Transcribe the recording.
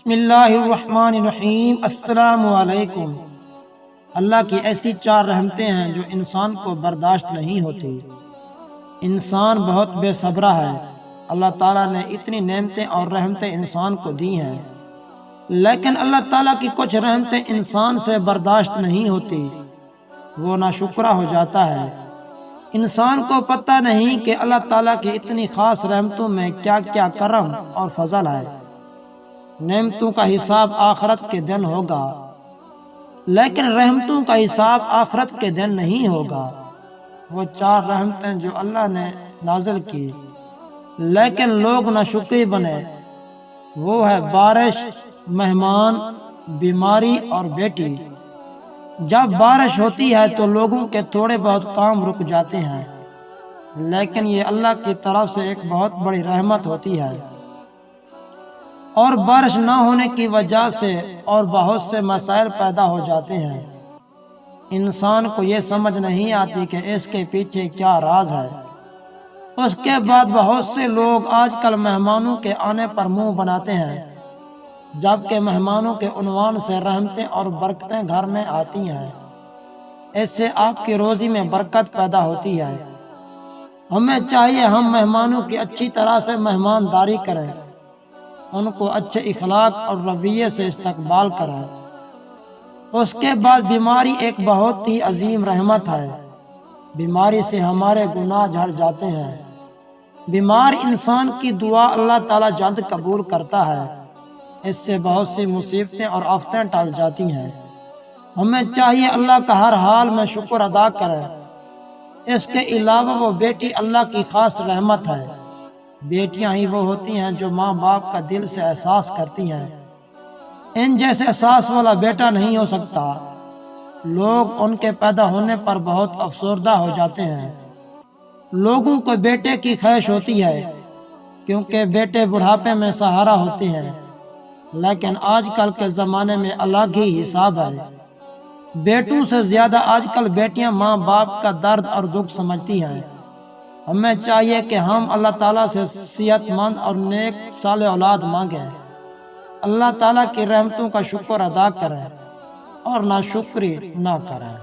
بسم اللہ الرحمن الرحیم۔ السلام علیکم۔ اللہ کی ایسی 4 رحمتیں ہیں جو انسان کو برداشت نہیں ہوتی۔ انسان بہت بے صبرہ ہے۔ اللہ تعالیٰ نے اتنی نعمتیں اور رحمتیں انسان کو دی ہیں، لیکن اللہ تعالیٰ کی کچھ رحمتیں انسان سے برداشت نہیں ہوتی، وہ ناشکرا ہو جاتا ہے۔ انسان کو پتہ نہیں کہ اللہ تعالیٰ کی اتنی خاص رحمتوں میں کیا کیا کرم اور فضل ہے۔ نعمتوں کا حساب آخرت کے دن ہوگا، لیکن رحمتوں کا حساب آخرت کے دن نہیں ہوگا۔ وہ 4 رحمتیں جو اللہ نے نازل کی لیکن لوگ ناشکری بنے، وہ ہے بارش، مہمان، بیماری اور بیٹی۔ جب بارش ہوتی ہے تو لوگوں کے تھوڑے بہت کام رک جاتے ہیں، لیکن یہ اللہ کی طرف سے ایک بہت بڑی رحمت ہوتی ہے۔ اور بارش نہ ہونے کی وجہ سے اور بہت سے مسائل پیدا ہو جاتے ہیں۔ انسان کو یہ سمجھ نہیں آتی کہ اس کے پیچھے کیا راز ہے۔ اس کے بعد بہت سے لوگ آج کل مہمانوں کے آنے پر منہ بناتے ہیں، جبکہ مہمانوں کے عنوان سے رحمتیں اور برکتیں گھر میں آتی ہیں۔ اس سے آپ کی روزی میں برکت پیدا ہوتی ہے۔ ہمیں چاہیے ہم مہمانوں کی اچھی طرح سے مہمانداری کریں، ان کو اچھے اخلاق اور رویے سے استقبال کریں۔ اس کے بعد بیماری ایک بہت ہی عظیم رحمت ہے۔ بیماری سے ہمارے گناہ جھڑ جاتے ہیں۔ بیمار انسان کی دعا اللہ تعالیٰ جلد قبول کرتا ہے۔ اس سے بہت سی مصیبتیں اور آفتیں ٹل جاتی ہیں۔ ہمیں چاہیے اللہ کا ہر حال میں شکر ادا کریں۔ اس کے علاوہ وہ بیٹی اللہ کی خاص رحمت ہے۔ بیٹیاں ہی وہ ہوتی ہیں جو ماں باپ کا دل سے احساس کرتی ہیں۔ ان جیسے احساس والا بیٹا نہیں ہو سکتا۔ لوگ ان کے پیدا ہونے پر بہت افسردہ ہو جاتے ہیں۔ لوگوں کو بیٹے کی خواہش ہوتی ہے، کیونکہ بیٹے بڑھاپے میں سہارا ہوتے ہیں، لیکن آج کل کے زمانے میں الگ ہی حساب ہے۔ بیٹوں سے زیادہ آج کل بیٹیاں ماں باپ کا درد اور دکھ سمجھتی ہیں۔ ہمیں چاہیے کہ ہم اللہ تعالیٰ سے صحت مند اور نیک صالح اولاد مانگیں، اللہ تعالیٰ کی رحمتوں کا شکر ادا کریں اور ناشکری نہ کریں۔